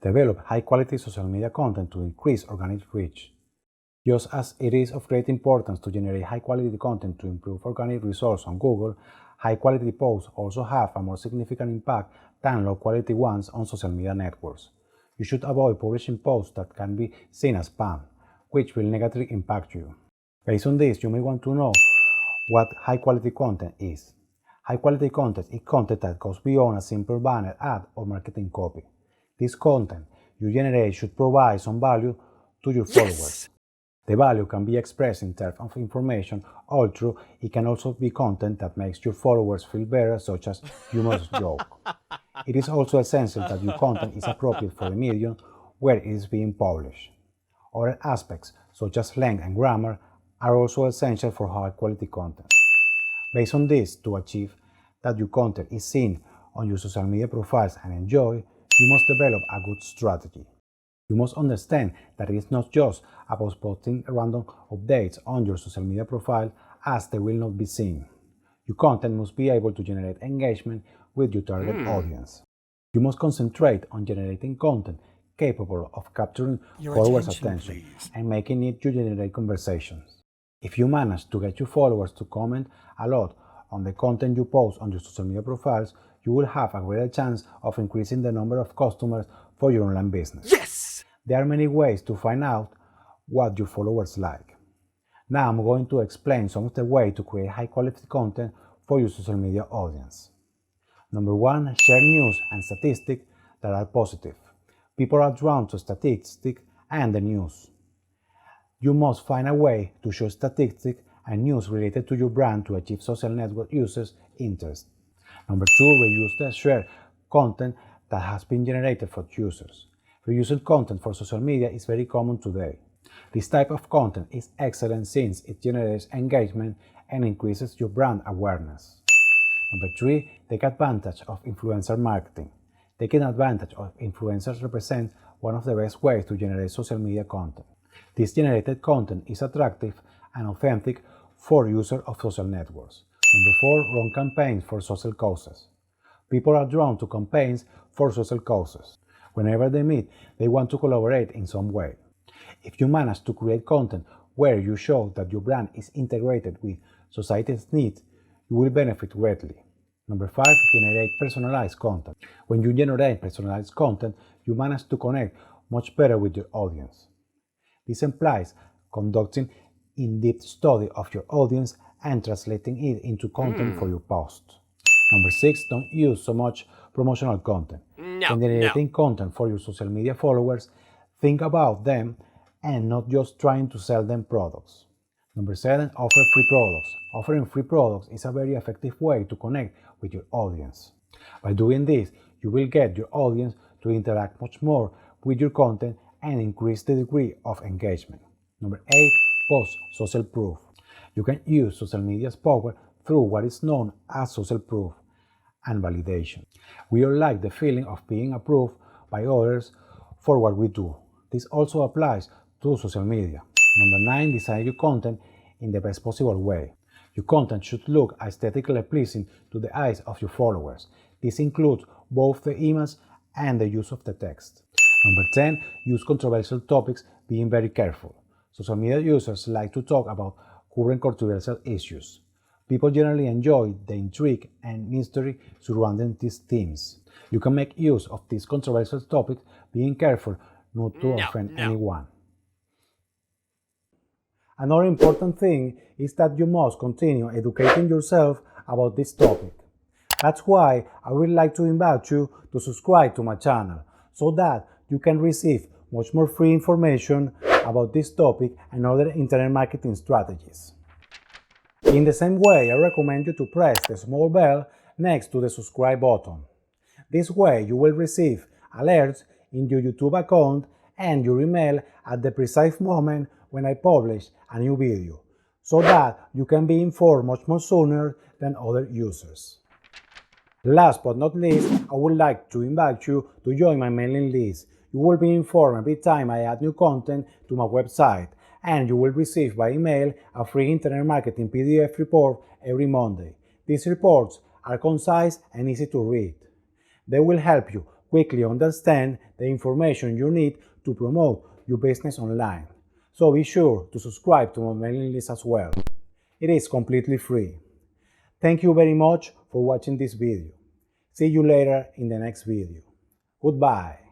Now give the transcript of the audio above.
Develop high-quality social media content to increase organic reach. Just as it is of great importance to generate high-quality content to improve organic results on Google, high-quality posts also have a more significant impact than low-quality ones on social media networks. You should avoid publishing posts that can be seen as spam, which will negatively impact you. Based on this, you may want to know what high-quality content is. High-quality content is content that goes beyond a simple banner ad or marketing copy. This content you generate should provide some value to your followers. The value can be expressed in terms of information, although it can also be content that makes your followers feel better, such as humorous joke. It is also essential that your content is appropriate for the medium where it is being published. Other aspects, such as length and grammar, are also essential for high-quality content. Based on this, to achieve that your content is seen on your social media profiles and enjoyed, you must develop a good strategy. You must understand that it is not just about posting random updates on your social media profile, as they will not be seen. Your content must be able to generate engagement with your target audience. You must concentrate on generating content capable of capturing followers' attention and making it to generate conversations. If you manage to get your followers to comment a lot on the content you post on your social media profiles, you will have a greater chance of increasing the number of customers for your online business. Yes! There are many ways to find out what your followers like. Now I'm going to explain some of the ways to create high-quality content for your social media audience. Number 1, share news and statistics that are positive. People are drawn to statistics and the news. You must find a way to show statistics and news related to your brand to achieve social network users' interest. Number 2, reuse the shared content that has been generated for users. Reusing content for social media is very common today. This type of content is excellent since it generates engagement and increases your brand awareness. Number 3, take advantage of influencer marketing. Taking advantage of influencers represents one of the best ways to generate social media content. This generated content is attractive and authentic for users of social networks. Number 4, run campaigns for social causes. People are drawn to campaigns for social causes. Whenever they meet, they want to collaborate in some way. If you manage to create content where you show that your brand is integrated with society's needs, you will benefit greatly. Number 5, generate personalized content. When you generate personalized content, you manage to connect much better with your audience. This implies conducting in-depth study of your audience and translating it into content for your post. Number 6, don't use so much promotional content. When generating content for your social media followers, think about them and not just trying to sell them products. Number 7, offer free products. Offering free products is a very effective way to connect with your audience. By doing this, you will get your audience to interact much more with your content and increase the degree of engagement. Number 8, post social proof. You can use social media's power through what is known as social proof and validation. We all like the feeling of being approved by others for what we do. This also applies to social media. Number 9, design your content in the best possible way. Your content should look aesthetically pleasing to the eyes of your followers. This includes both the image and the use of the text. Number 10, use controversial topics, being very careful. Social media users like to talk about current controversial issues. People generally enjoy the intrigue and mystery surrounding these themes. You can make use of these controversial topics, being careful not to offend anyone. Another important thing is that you must continue educating yourself about this topic. That's why I would like to invite you to subscribe to my channel so that you can receive much more free information about this topic and other internet marketing strategies. In the same way, I recommend you to press the small bell next to the subscribe button. This way you will receive alerts in your YouTube account and your email at the precise moment when I publish a new video, so that you can be informed much more sooner than other users. Last but not least, I would like to invite you to join my mailing list. You will be informed every time I add new content to my website, and you will receive by email a free internet marketing PDF report every Monday. These reports are concise and easy to read. They will help you quickly understand the information you need to promote your business online. So be sure to subscribe to my mailing list as well. It is completely free. Thank you very much for watching this video. See you later in the next video. Goodbye.